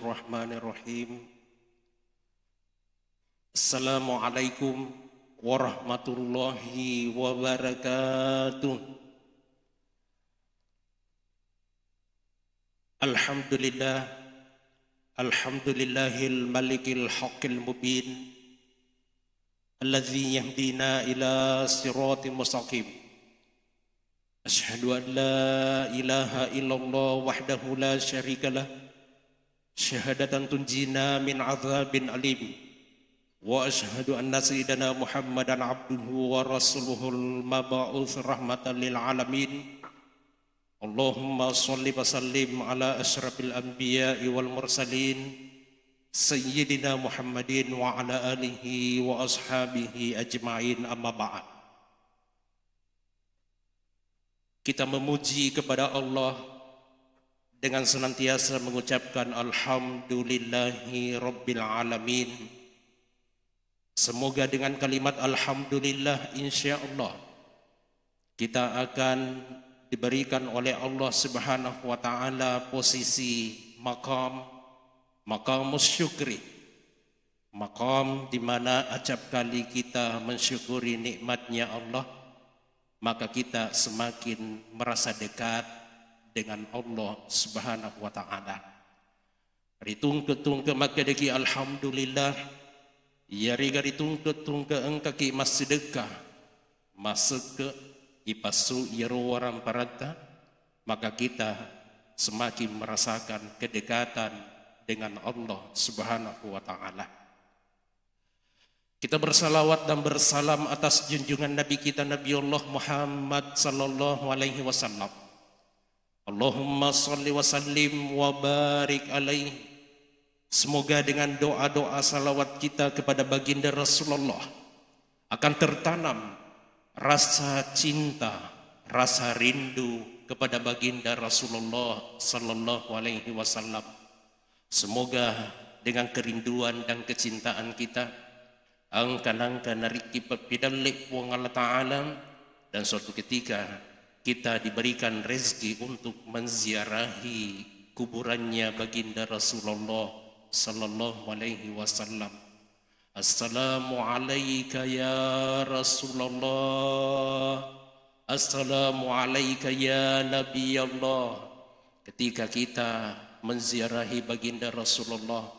Bismillahirrahmanirrahim. Assalamualaikum warahmatullahi wabarakatuh. Alhamdulillah, alhamdulillahil malikil haqqil mubin, alladzi yahdina ila siratim mustaqim. Asyhadu an la ilaha illallah wahdahu la syarikalah, syahadatan tunjina min azabin alim. Wa asyhadu anna sayyidana Muhammadan abduhu wa rasuluhul mab'uts rahmatan lil alamin. Allahumma shalli wa sallim ala asyrafil anbiya'i wal mursalin sayyidina Muhammadin wa ala alihi wa ashabihi ajma'in, amma ba'd. Kita memuji kepada Allah dengan senantiasa mengucapkan alhamdulillahi rabbil alamin. Semoga dengan kalimat alhamdulillah insyaallah kita akan diberikan oleh Allah Subhanahu wa taala posisi maqamus syukri, maqam di mana acap kali kita mensyukuri nikmatnya Allah, maka kita semakin merasa dekat dengan Allah Subhanahu wa taala. Ritungke maka deki alhamdulillah ya riga ritungke engkaki massedekah masuk ke ipasu yero waram parata, maka kita semakin merasakan kedekatan dengan Allah Subhanahu wa taala. Kita bersalawat dan bersalam atas junjungan Nabi kita Nabi Allah Muhammad sallallahu alaihi wasallam. Allahumma salli wa sallim wa barik alaihi. Semoga dengan doa-doa salawat kita kepada baginda Rasulullah akan tertanam rasa cinta, rasa rindu kepada baginda Rasulullah sallallahu alaihi wasallam. Semoga dengan kerinduan dan kecintaan kita angkan nariki pepidalik wong Allah Ta'ala, dan suatu ketika kita diberikan rezeki untuk menziarahi kuburannya baginda Rasulullah sallallahu alaihi wasallam. Assalamu alayka ya Rasulullah, assalamu alayka ya Nabi Allah. Ketika kita menziarahi baginda Rasulullah,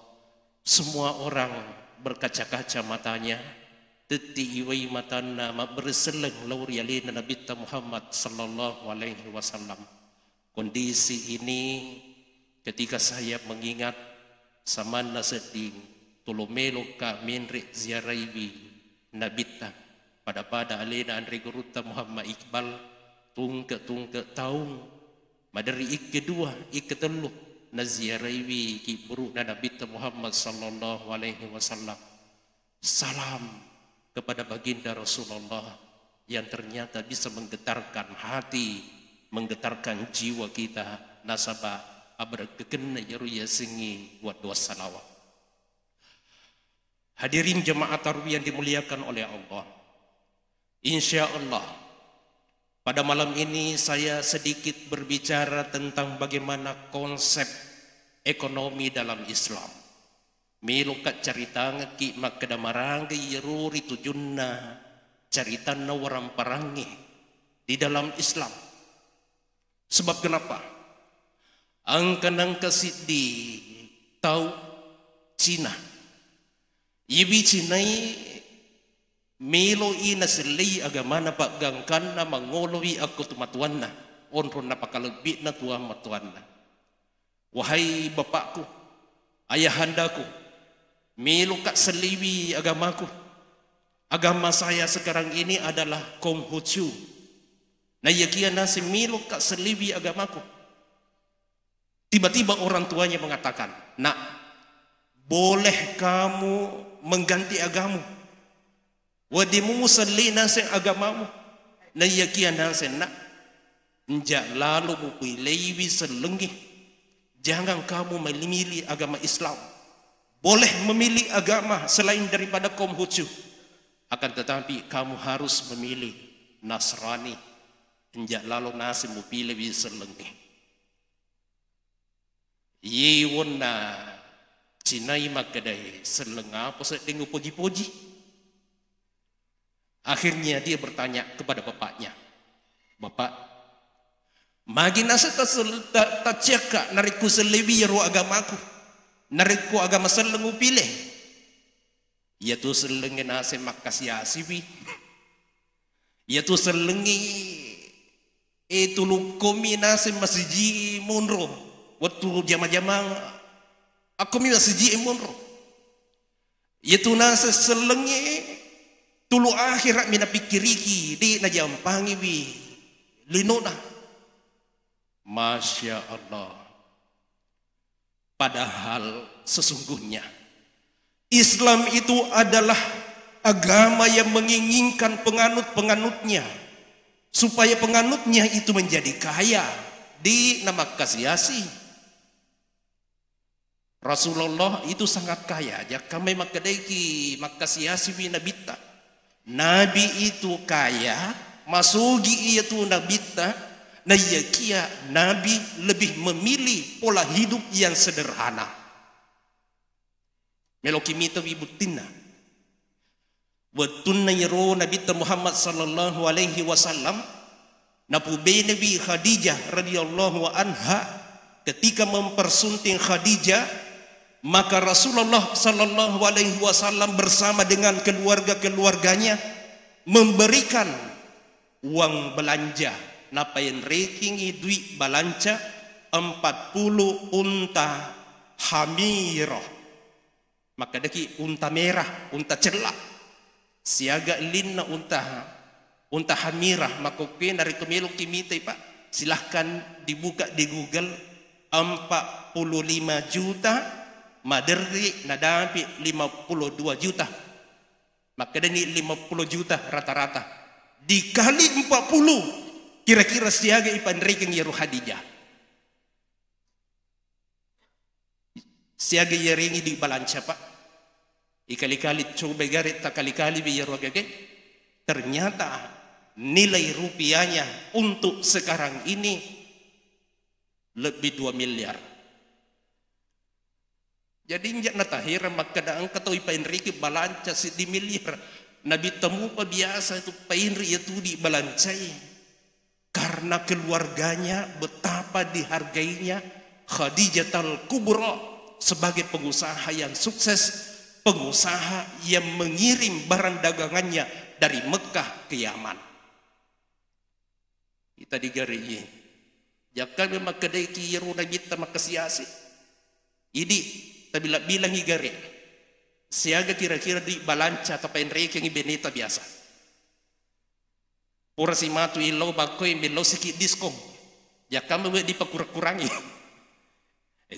semua orang berkaca-kaca matanya, teti iwai matana berseleng laurialina Nabi Muhammad sallallahu alaihi wasallam. Kondisi ini ketika saya mengingat samana seding tulomelo ka menrik ziaraibi Nabita pada alena Andre Guruta Muhammad Iqbal tungke tahun madari kedua iketelu naziaraiwi ki buruk Nabi Muhammad sallallahu alaihi wasallam. Salam kepada baginda Rasulullah yang ternyata bisa menggetarkan hati, menggetarkan jiwa kita. Nasabah abragekena yaruya singi buat dua salawat. Hadirin jemaah tarawih yang dimuliakan oleh Allah, insyaallah pada malam ini saya sedikit berbicara tentang bagaimana konsep ekonomi dalam Islam. Milukat cerita ngeki makadamarangge yeruri tujunna cerita nawaram parangi di dalam Islam. Sebab kenapa? Angkanang kasidi tahu Cina. Ibi Cinai Milo ina selai agamana pak gangkan na mangolowi aku tumatuan na onron na pakalebih na tuah matuan na. Wahai bapakku, ayahandaku, milo kak seliwi agamaku. Agama saya sekarang ini adalah Konghucu. Na yakian nasi milo kak seliwi agamaku. Tiba-tiba orang tuanya mengatakan, nak, boleh kamu mengganti agamu. Wadimu musallina sen agamamu na yakian sen nak njak lalu mupilaiwi selengi. Jangan kamu memilih agama Islam. Boleh memilih agama selain daripada Konghucu, akan tetapi kamu harus memilih Nasrani. Njak lalu nasi mupilaiwi selengi. Yiwona Cinai makadai selengah poset dengu poji-poji. Akhirnya dia bertanya kepada bapaknya, "Bapak, magi nasa tak cekak nariku selebi ya ru agamaku, nariku agama selengu pilih." Ya tu selengin nase makasih asibi. Ya tu selengi itu lukomi nase masiji munro. Waktu jama-jama aku mi masiji munro. Ya tu nase selengi tulu akhirat mina pikiriki di na jampangi bi linona. Masya Allah. Padahal sesungguhnya Islam itu adalah agama yang menginginkan penganut-penganutnya supaya penganutnya itu menjadi kaya di nama kasiasi. Rasulullah itu sangat kaya. Jaka kami makadaiki makasiasi binabita. Nabi itu kaya, masugi itu nabita, nah ya kia Nabi lebih memilih pola hidup yang sederhana. Melokimita wibutina. Wattunna yaro Nabi Muhammad sallallahu alaihi wasallam napube Nabi Khadijah radhiyallahu anha ketika mempersunting Khadijah, maka Rasulullah sallallahu alaihi wasallam bersama dengan keluarga-keluarganya memberikan uang belanja. Napain ranking duit belanja 40 unta hamirah. Maka daki unta merah, unta celak. Siaga linna unta hamirah. Maka dari kemelu kimitai Pak, silahkan dibuka di Google 45 juta. Maderi nadapi 52 juta. Maka ini 50 juta rata-rata. Dikali 40. Kira-kira siaga ipan reking ya Khadijah. Siaga ya ringi di balanca Pak. Ikali-kali coba garit tak kali-kali biar wagage. Ternyata nilai rupiahnya untuk sekarang ini lebih 2 miliar. Jadi njak natahir maka daang katoi painri ke balanca di miliar. Nabi temu pa biasa itu painri itu di balancai. Karena keluarganya betapa dihargainya Khadijah al-Kubra sebagai pengusaha yang sukses, pengusaha yang mengirim barang dagangannya dari Mekah ke Yaman. Kita digariye. Jakkan memang kedai kiru Nabi makasiasi. Ini bilang igare siaga kira-kira di balanca atau penreke yang beneta biasa pura si matu ilau bakoi belo sikit diskon ya kamu dipakurang-kurangi.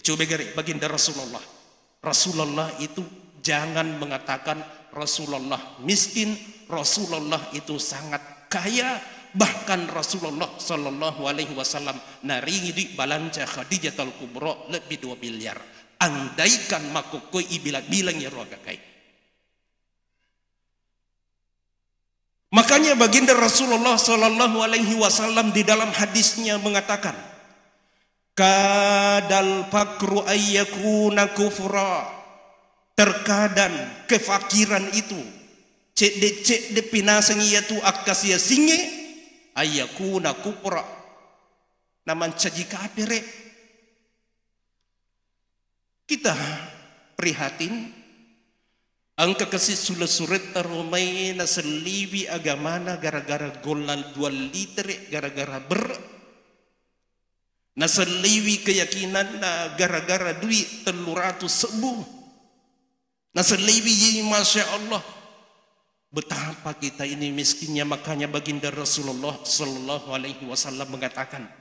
Coba gare baginda Rasulullah itu jangan mengatakan Rasulullah miskin. Rasulullah itu sangat kaya. Bahkan Rasulullah sallallahu alaihi wasallam naringi di balanca Khadijah al-Kubra lebih 2 miliar. Andaikan makokoi bilang ya rogakai. Makanya baginda Rasulullah sallallahu alaihi wasallam di dalam hadisnya mengatakan, kadal fakru ayyakuna kufra. Terkadang kefakiran itu cek de pinasang itu akasia singe ayyakuna kufra. Naman caji kapire. Kita prihatin angka kasih surat terumai na seliwi agamana gara-gara golal 2 liter gara-gara na seliwi keyakinan na gara-gara duit 300 sebuh na seliwi masya Allah betapa kita ini miskinnya. Makanya baginda Rasulullah sallallahu alaihi wasallam mengatakan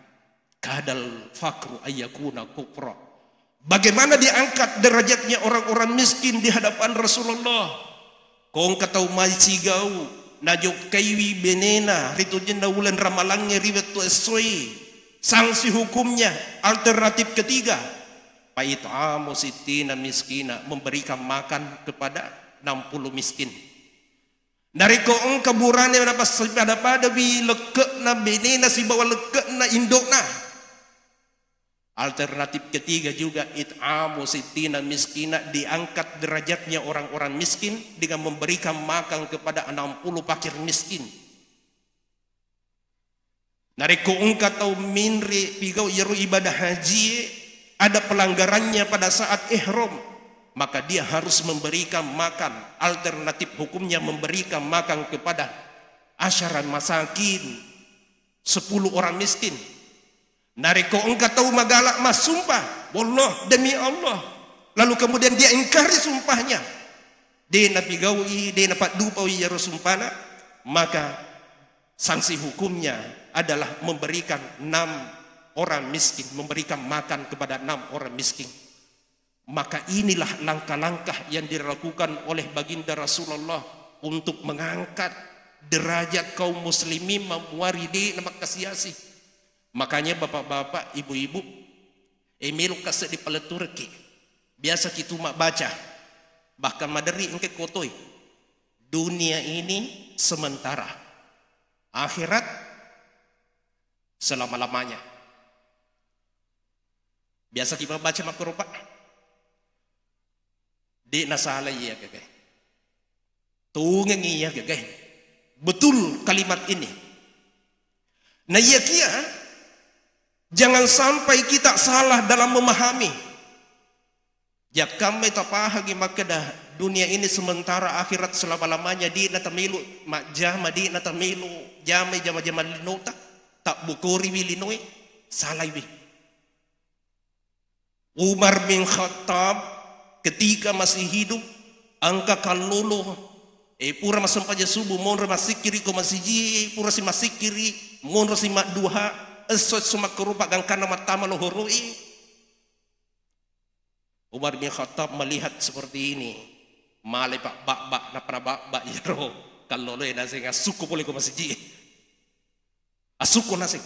kadal fakru ayyakuna kufra. Bagaimana diangkat derajatnya orang-orang miskin di hadapan Rasulullah. Kong katau mai sigau najok kaiwi benena ritu jenda wulan ramalangnya riwet tu esoi. Sanksi hukumnya alternatif ketiga paitamu sitina miskina, memberikan makan kepada 60 miskin. Dari koong kaburane pada pada bi lekek na benena si bawa lekek na indokna. Alternatif ketiga juga it'amu sittina miskina, diangkat derajatnya orang-orang miskin dengan memberikan makan kepada 60 fakir miskin. Nareko ungka tau minri pigau yeru ibadah haji ada pelanggarannya pada saat ihram, maka dia harus memberikan makan. Alternatif hukumnya memberikan makan kepada asyaran masakin, 10 orang miskin. Nareko engkau tahu magalak mas sumpah, wallah demi Allah. Lalu kemudian dia ingkari sumpahnya. Dia nabi gawi, dia napak dupawi ya sumpana, maka sanksi hukumnya adalah memberikan 6 orang miskin, memberikan makan kepada 6 orang miskin. Maka inilah langkah-langkah yang dilakukan oleh baginda Rasulullah untuk mengangkat derajat kaum muslimin mewaridi nama kasiasi. Makanya bapak-bapak, ibu-ibu, email kasih di peleturki. Biasa kita mak baca. Bahkan madari engke kotoi. Dunia ini sementara. Akhirat selama-lamanya. Biasa kita baca makrupa. Di nasala iya kakek. Tungeng iya kakek. Betul kalimat ini. Nah iya kia. Jangan sampai kita salah dalam memahami. Ya kami tapahagi makadah dunia ini sementara, akhirat selama-lamanya. Di natamilu majama di natamilu jama jama linota tak bukuri wilinoi salah wi. Umar bin Khattab ketika masih hidup angka kalulu pura masampaja subuh mon masih kiri ko masih ji pura si masih kiri mon si mak duha esot sumak kerupa gangkana matama lohoroi. Umar bin Khattab melihat seperti ini, malai pak bak na para bak yaro kalau lo nasi ngasuku boleh ko masih asuku nasi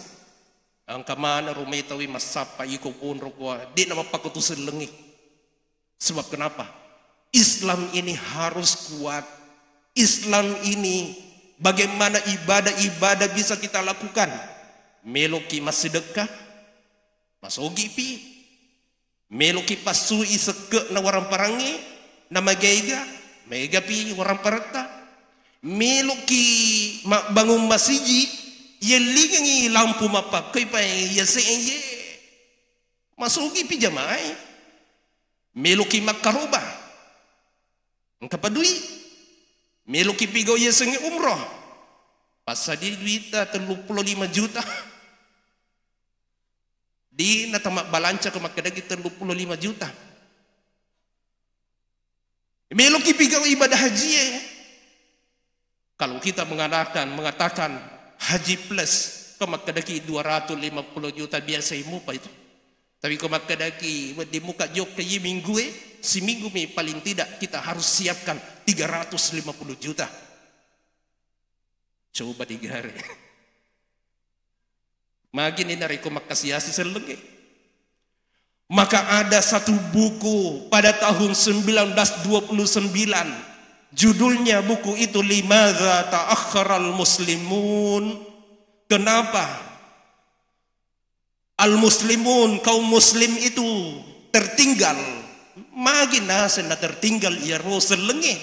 angka mana rumetawi masapa iko pun rokwa di nama pakutu selengi. Sebab kenapa? Islam ini harus kuat. Islam ini bagaimana ibadah-ibadah bisa kita lakukan? Meloki masih dekat, masogi pi, meloki pasui seke na warang parangi, nama gaiga, mega pi warang parata, meloki bangun masiji, ye lingi lampu mapa, koi pa ye seenye, masogi pi jamai, meloki makaroba, engkau padui, meloki pi go ye senge umroh, pasadi duita 35 juta. Di natamak balanca ke makadagi 35 juta. Meloki pigau ibadah haji ya. Kalau kita mengatakan haji plus ke makadagi 250 juta biasa imupa itu. Tapi ke makadagi di muka jok ke minggu si minggu paling tidak kita harus siapkan 350 juta. Coba 3 hari. Magin ini nariko makasiasi selenge. Maka ada satu buku pada tahun 1929. Judulnya buku itu Limadza ta'akhkharal muslimun. Kenapa al-muslimun, kaum muslim itu tertinggal? Magin nasena tertinggal ya ro selenge.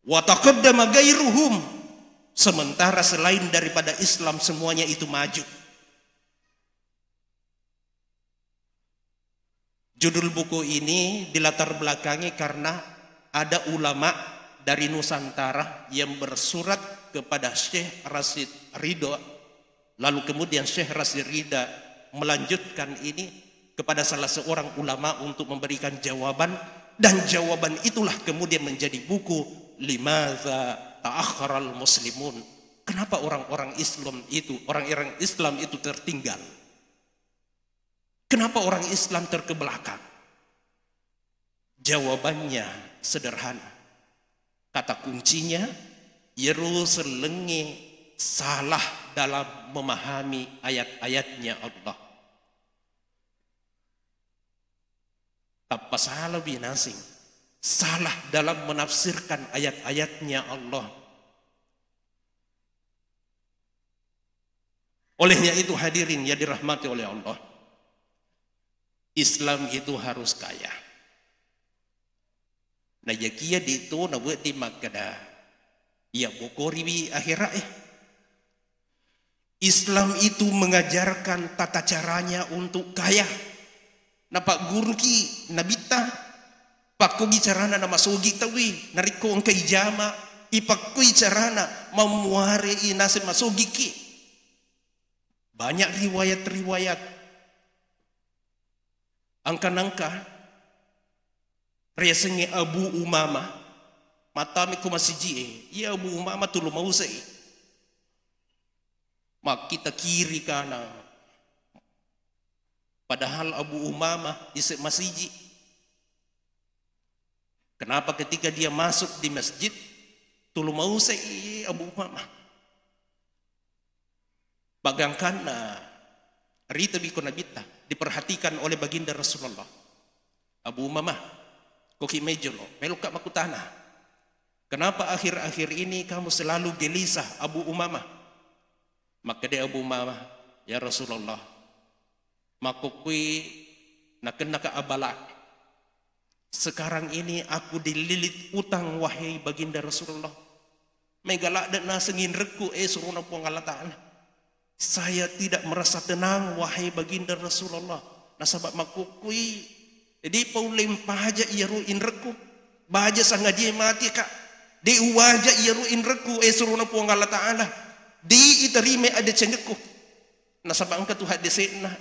Wa taqaddama gairuhum. Sementara selain daripada Islam semuanya itu maju. Judul buku ini dilatar belakangi karena ada ulama dari Nusantara yang bersurat kepada Syekh Rasyid Ridha. Lalu kemudian Syekh Rasyid Ridha melanjutkan ini kepada salah seorang ulama untuk memberikan jawaban. Dan jawaban itulah kemudian menjadi buku Limadza ta'akhkharal muslimun. Kenapa orang-orang Islam itu tertinggal? Kenapa orang Islam terkebelakang? Jawabannya sederhana. Kata kuncinya, Yerusalem salah dalam memahami ayat-ayatnya Allah. Tanpa salah binasing. Salah dalam menafsirkan ayat-ayatnya Allah. Olehnya itu hadirin yang dirahmati oleh Allah. Islam itu harus kaya. Nah yakia dito na buat di magkada. Ya bokori bi akhirat Islam itu mengajarkan tata caranya untuk kaya. Napak guru ki nabita pakkogi carana na masugi tawi nariko ang kaijama ipakkoy carana mamuare inase masugi ki. Banyak riwayat-riwayat angka-angka resenge Abu Umamah matami ko masiji ya Abu Umamah tulo mausay mak kita kiri kanan padahal Abu Umamah isek masiji. Kenapa ketika dia masuk di masjid tulo mausay Abu Umamah bagangkan rita biko nabita diperhatikan oleh baginda Rasulullah. Abu Umamah koki mejolo meluka makutana. Kenapa akhir-akhir ini kamu selalu gelisah Abu Umamah? Maka dia Abu Umamah, ya Rasulullah, makukui nakena ka abala. Sekarang ini aku dililit utang wahai baginda Rasulullah. Megalak dan nasengin reku suruna puang Allah Ta'ala. Saya tidak merasa tenang wahai baginda Rasulullah. Nasabak makukui jadi paulim pahaja iyaruin reku. Bahaja sanga dia mati kak. Di uwaja iyaruin reku suruna puang Allah Ta'ala. Di iterime ada cengeku. Nasabak angka tuh hadisena.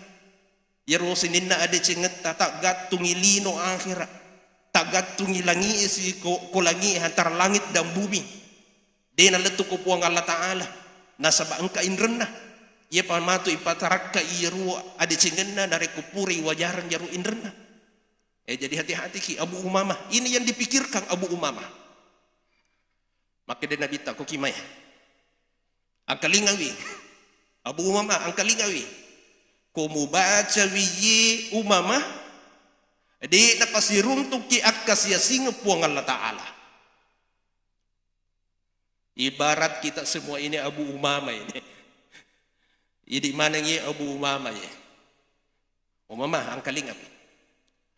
Yaru sininna ada cenget tak gatungi lino akhirat. Tak gatungi langi isi ko langi antara langit dan bumi. Dia naletu ko puang Allah Ta'ala. Nasabak angka inrenna. Ia pamatu ipataraka iru ada cengenna dari kupuri wajaran jaru inderna. Jadi hati-hati ki Abu Umamah. Ini yang dipikirkan Abu Umamah. Maka dia Nabi tak kokimai. Angkalingawi. Abu Umamah angkalingawi. Komu baca wiye Umamah. Di napasiruntuk ki akas ya singa puang Allah Ta'ala. Ibarat kita semua ini Abu Umamah ini. Di mana ye Abu Umamah ye? Umamah angkalingan.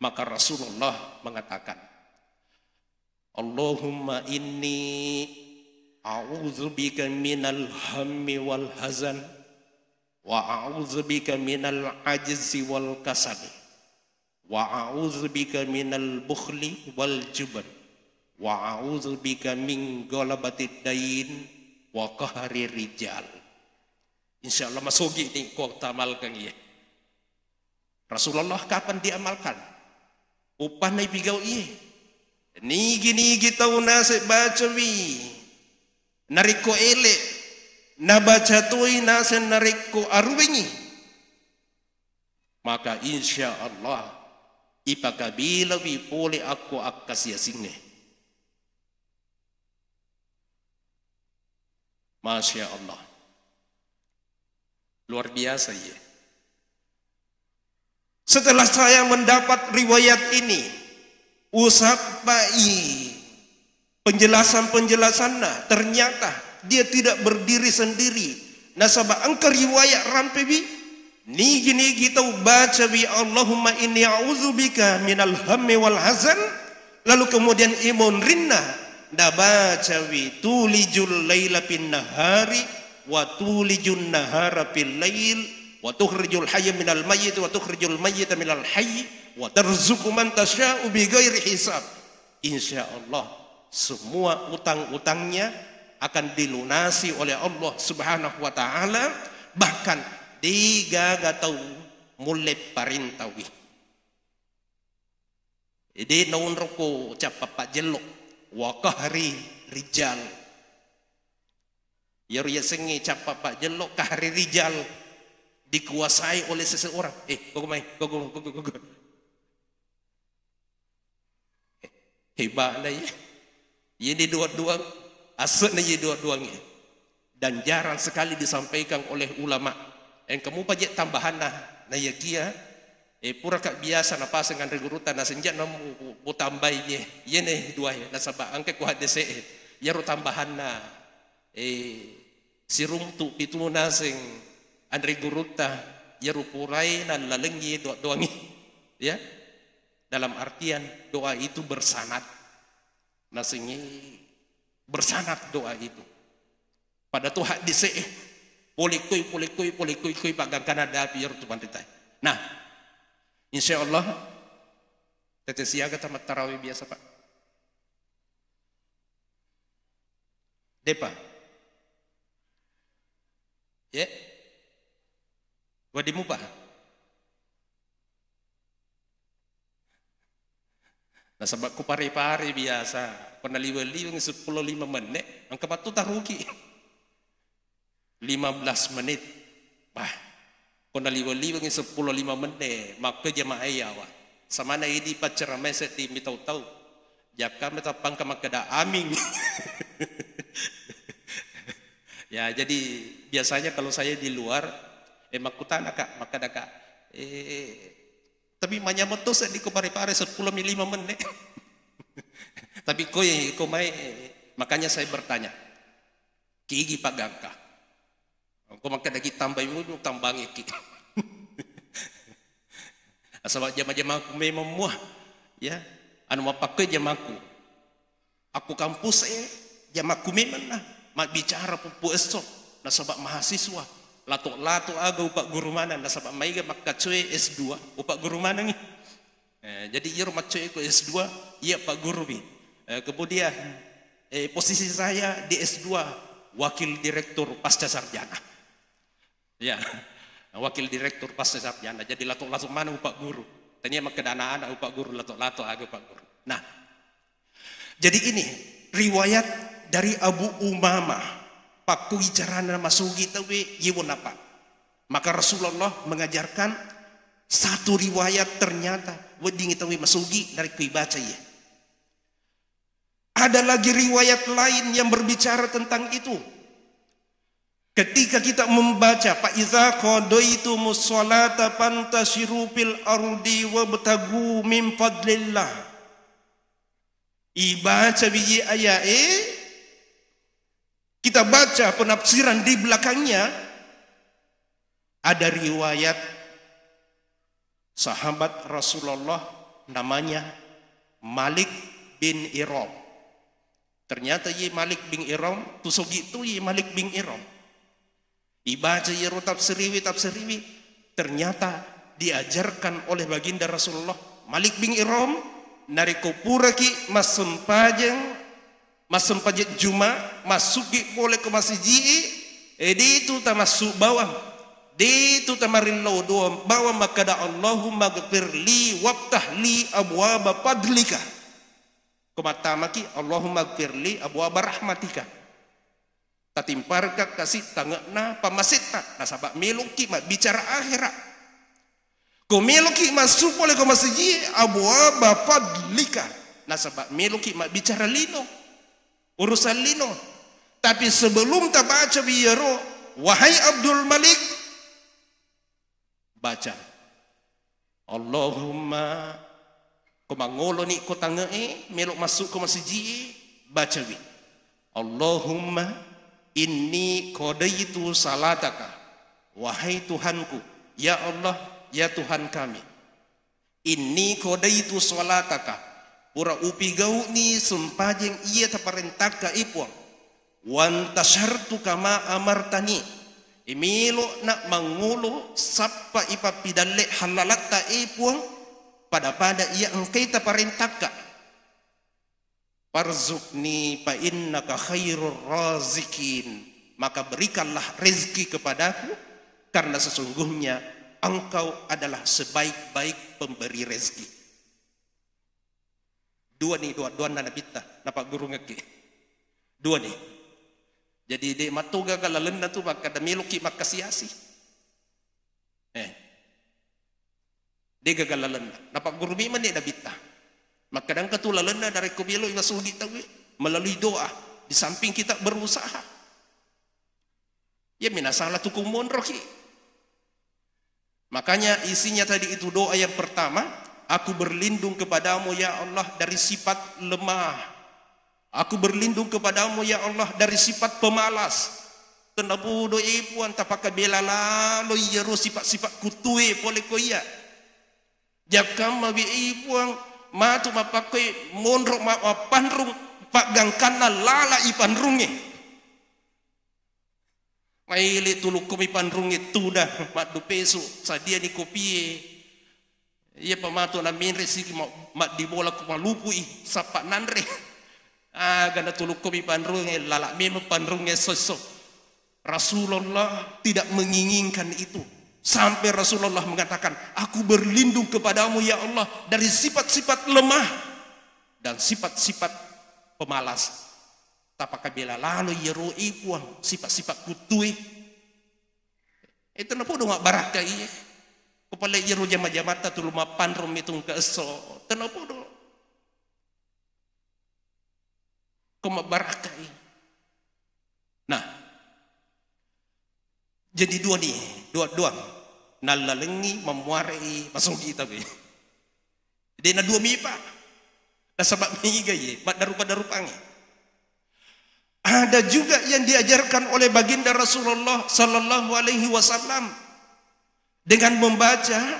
Maka Rasulullah mengatakan, Allahumma inni a'udzubika minal hammi wal hazan wa a'udzubika minal ajzi wal kasali wa a'udzubika minal bukhli wal juban wa a'udzubika min ghalabati dain wa qahri rijal. Insyaallah masugi ni kau tamalkan ia. Rasulullah kapan diamalkan? Upah na ibigau ia. Nigi tau nase bacawi. Nariko ele. Nabaca tuai nase nariko arwingi. Maka insyaallah ipakabila wi pole aku akas yasingne. Masya Allah. Luar biasa ya. Setelah saya mendapat riwayat ini, usapai penjelasan-penjelasannya, ternyata dia tidak berdiri sendiri. Nasabah angka riwayat rampebi, nigi kita baca bi Allahumma inni a'udzubika minal hammi wal hazan. Lalu kemudian imun rinna, da baca bi tulijul laila bin nahari wa tulijun nahara fil lail wa tukhrijul hayya minal mayyit wa tukhrijul mayyita minal hayy wa tarzuqu man tasya'u bighairi hisab. Insyaallah semua utang-utangnya akan dilunasi oleh Allah Subhanahu wa taala, bahkan digagatau mulai parintawi. Jadi naun roko capapak jelok wa qahri rijal. Ya sengi capapak jelok qahri rijal dikuasai oleh seseorang. Go. Hebat lah ya. Ini dua-dua asalnya ini dua-duanya. Dan jarang sekali disampaikan oleh ulama. Yang kamu pajak tambahan nah ya kia. Pura kak biasa na pasangan regurutan na senja na mo tambaynya. Yan dua ya. Nasaba angke ko hadese. Yaro tambahan na si rumtu itu nasing andre guruta yaro puray na lalengyi doangi. Ya, dalam artian doa itu bersanad. Nasinya bersanad doa itu. Pada tuh hak dise polikui pagangkan ada biar tu pantai. Nah, insya Allah tete siaga tamat tarawih biasa Pak. Depa. Ya. Wadimu Pak. Nah sebab ku pari-pari biasa, pernah liwang 15 menit, ang kapat tu taruki 15 menit, bah, pernah liwang 15 menit, maka jamaah ayawa, sama na ini pacar meset di mitau-tau, jaka metapang ka makada aming, ya jadi biasanya kalau saya di luar, makutana kak, makada kak, tapi manyamot tuh saya di pare-pare 15 menit. Tapi ko may makanya saya bertanya. Kigi pagangka. Ko makadagi tambay mo tambang iki. Asal jama-jama aku may memuah ya. Anu mapakoy jamaku. Aku kampus jamaku memang nah bicara pupu esok na sabab mahasiswa. Lato-lato aga upak guru mana na sabab maiga makkacoy S2 upak guru mana nih jadi iya macoy ko S2 iya pak guru bi kemudian posisi saya di S2 wakil direktur pasca sarjana ya wakil direktur pasca sarjana jadi lato-lato mana upak guru tanya makkedanaan upak guru lato-lato aga upak guru. Nah jadi ini riwayat dari Abu Umamah Pakku bicarana masugi tawe yewon apa. Maka Rasulullah mengajarkan satu riwayat ternyata weding tawe masugi dari kui baca ya. Ada lagi riwayat lain yang berbicara tentang itu. Ketika kita membaca fa iza qadaitumus sholata fantashiru fil ardi wabtagu min fadlillah. Ibaca biji ayat kita baca penafsiran di belakangnya ada riwayat sahabat Rasulullah namanya Malik bin Iram. Ternyata ye Malik bin Iram tusogi itu ye Malik bin Iram. Dibaca ye tafsiriwi ternyata diajarkan oleh baginda Rasulullah Malik bin Iram nariko puraki masempajek Juma masuki boleh ke masjid di itu masuk bawah di itu tamarin doa bawah maka da Allahumma gfirli waftah li abwaba fadlika kumatamaki Allahumma gfirli abwaba rahmatika tatimparka kasih tangena pamasita nasabak meluki mak bicara akhirat ko meluki masuk boleh ke masjid abwaba fadlika nasabak meluki mak bicara lino urusan lino. Tapi sebelum tak baca biaro wahai Abdul Malik baca Allahumma kumangolo ni ko tangae melok masuk ke masjid baca bi Allahumma inni qadaitu salataka wahai Tuhanku ya Allah ya Tuhan kami inni qadaitu salataka pura upi gau ni sumpajeng iya taparentag ka ipuang wan tashartu kama amartani imilo nak mangulo sapa ipapidalle halalat ta ipuang pada iya engkay taparentag ka parzukni fa innaka khairur razikin maka berikanlah rezeki kepadaku karena sesungguhnya engkau adalah sebaik-baik pemberi rezeki. Dua nana pita napa guru ngeki dua nih jadi de matuga kalalen na tu maka damiluki makasiasi de gagalalen napa guru mi man da bita maka dang katulalen na dari kubilo imasugi tawi melalui doa di samping kita berusaha ya minasalah tukung monroki makanya isinya tadi itu doa yang pertama aku berlindung kepadamu ya Allah dari sifat lemah. Aku berlindung kepadamu ya Allah dari sifat pemalas. Tenabu doi puan tapaka belala lo yero sifat-sifat kutue pole koya. Jakam mabi ibuang matu mapakai monrok panrung pak gangkana lala ipanrunge. Maili tuluk kopi panrunge tudah mak du peso sadia ni kopi. Ia pematu na minre siki mak dibola ko malupui sapa nanre. Gana tuluk kopi panrunge lala memo panrunge sosok. Rasulullah tidak menginginkan itu. Sampai Rasulullah mengatakan, aku berlindung kepadamu ya Allah dari sifat-sifat lemah dan sifat-sifat pemalas. Tapaka bila lalu yeru ipuang sifat-sifat kutui. Itu napo dong baraka iya. Kepala yeru jama-jamata tu lumah panrum itu ke eso. Tenapo dong. Koma baraka iya. Nah, jadi dua nih, dua. Nalalengi memuarai masuki tapi. Dia na dua mipa. Na sebab migay, mat darupa-darupangi. Ada juga yang diajarkan oleh baginda Rasulullah sallallahu alaihi wasallam dengan membaca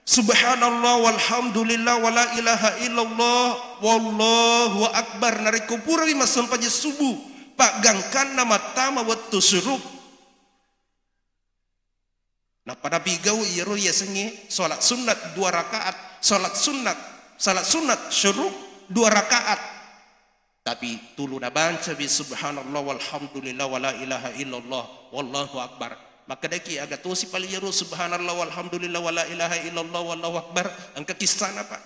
subhanallah walhamdulillah wala ilaha illallah wallahu akbar narikupura masun paja subuh pak gangkan nama tama waktu suruh. Nah pada bigau iero ya sengi salat sunat 2 rakaat, salat sunat syuruk 2 rakaat. Tapi tulu na banca bi subhanallah walhamdulillah wala ilaha illallah wallahu akbar. Maka daki agak tu si pali iero subhanallah walhamdulillah wala ilaha illallah wallahu akbar angka kisah apa?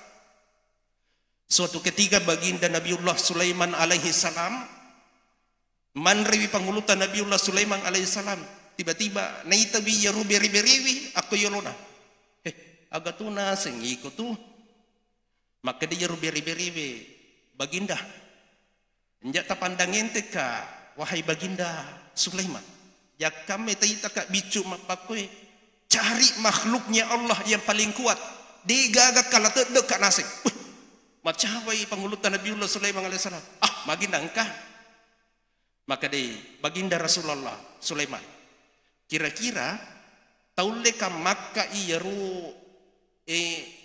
Suatu ketika baginda Nabiullah Sulaiman alaihi salam manrewi pangulutan Nabiullah Sulaiman alaihi salam. Tiba-tiba naitabi yaru beri-beriwi aku yolona. Agak tu naseng ikut tu. Maka dia yaru beri-beriwi. Baginda. Njak ta pandangin teka wahai baginda Sulaiman. Jak kami taita kak bicu mapakui. Cari makhluknya Allah yang paling kuat. Dia gagak kalah tedek kak naseng. Macam wai pangulutan Nabiullah Sulaiman alaihissalam. Baginda engkah. Maka dia baginda Rasulullah Sulaiman. Kira-kira tauleka maka iyaru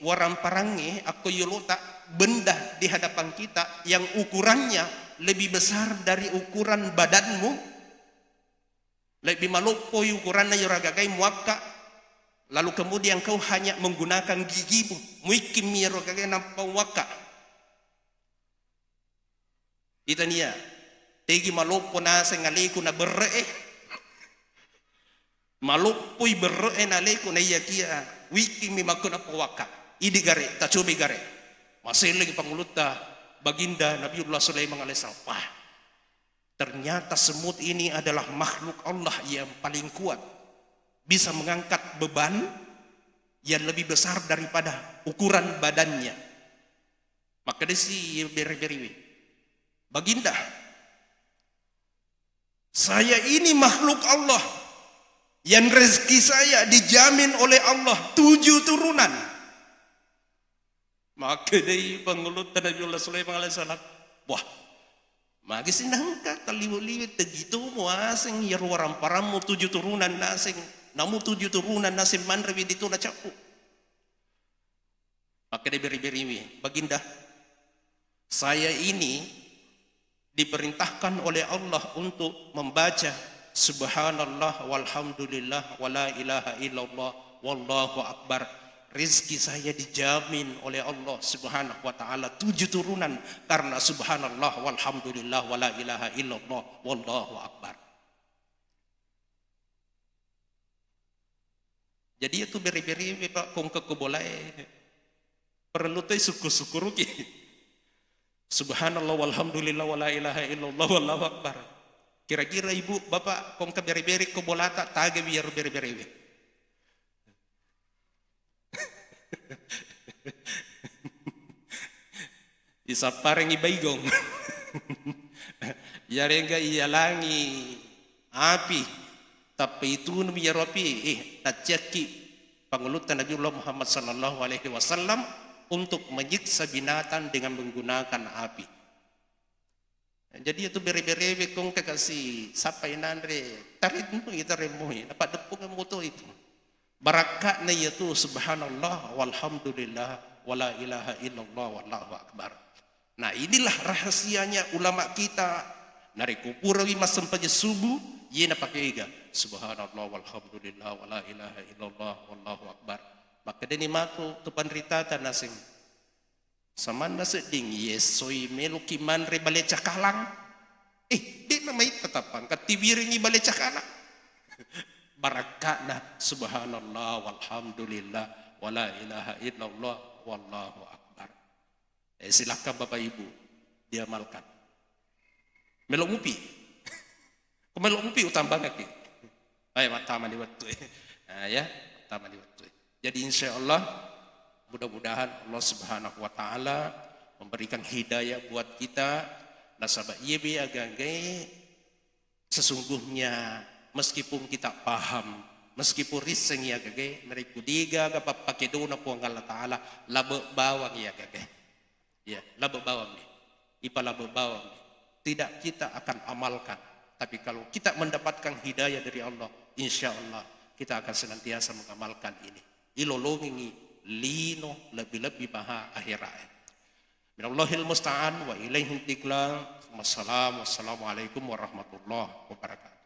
waram parange aku yolota benda di hadapan kita yang ukurannya lebih besar dari ukuran badanmu, lebih malupoi ukurannya yoragagai muaka, lalu kemudian kau hanya menggunakan gigimu muikim yoragagai nampak waka. Itania tegi malupo na sengaleku na berre malupui berre naleku na iya kia wiki mi makuna pewaka idi gare tacubi gare masih lagi panguluta baginda Nabiullah Sulaiman alaihissalam. Wah, ternyata semut ini adalah makhluk Allah yang paling kuat, bisa mengangkat beban yang lebih besar daripada ukuran badannya. Maka desi beri-beri baginda, saya ini makhluk Allah yang rezeki saya dijamin oleh Allah 7 turunan. Maka dari pangulutan Nabiullah Sulaiman alaihissalam, wah, magi sinangka kaliwali tegitu muaseng ya ruaram paramu 7 turunan nasing, namu 7 turunan nasing manrewi ditu na capu. Maka dia beri-beri baginda, saya ini diperintahkan oleh Allah untuk membaca subhanallah walhamdulillah wala ilaha illallah wallahu akbar. Rizki saya dijamin oleh Allah subhanahu wa ta'ala 7 turunan karena subhanallah walhamdulillah wala ilaha illallah wallahu akbar. Jadi itu beri-beri Pak kong kebolai perlu tuh syukur-syukur ki subhanallah walhamdulillah wala ilaha illallah wallahu akbar. Kira-kira ibu bapak kong ke beri-beri kebolata tage biar beri-beri. Isa parang ibaigong yarenga ialangi api tapi itu namanya api tajaki pangulutan Nabiullah Muhammad sallallahu alaihi wasallam untuk menyiksa binatang dengan menggunakan api. Jadi itu beri-beri kong kasih sampai nandre tarit mo itaremo dapat depung moto itu Barakatnya yaitu subhanallah walhamdulillah wala ilaha illallah wallahu akbar. Nah, inilah rahasianya ulama kita. Nari kupurawi masam paja subuh, yena pakai iga subhanallah walhamdulillah wala ilaha illallah wallahu akbar. Maka deni matu tupan ritata nasing samanda seding yesoi meluki manre bale cakalang. Di namai tetapang katibiringi bale cakalang. Barakatna subhanallah walhamdulillah wala ilaha illallah wallahu akbar. Silakan Bapak Ibu diamalkan. Melok ngupi. Melok ngupi utambah kaki. Ayo matama di waktu. Nah, ya, matama di waktu. Jadi insyaallah mudah-mudahan Allah Subhanahu wa taala memberikan hidayah buat kita. Nasabah YB agagai sesungguhnya meskipun kita paham, meskipun riseng ya gage, mereka diga gapa pakai dona puang Allah Taala labe bawang ya gage, ya labe bawang nih, ipa labe bawang nih. Tidak kita akan amalkan, tapi kalau kita mendapatkan hidayah dari Allah, insya Allah kita akan senantiasa mengamalkan ini. Ilolongi lino lebih-lebih baha akhirat. Minallahil musta'an wa ilaihi intiqlal. Wassalamualaikum warahmatullahi wabarakatuh.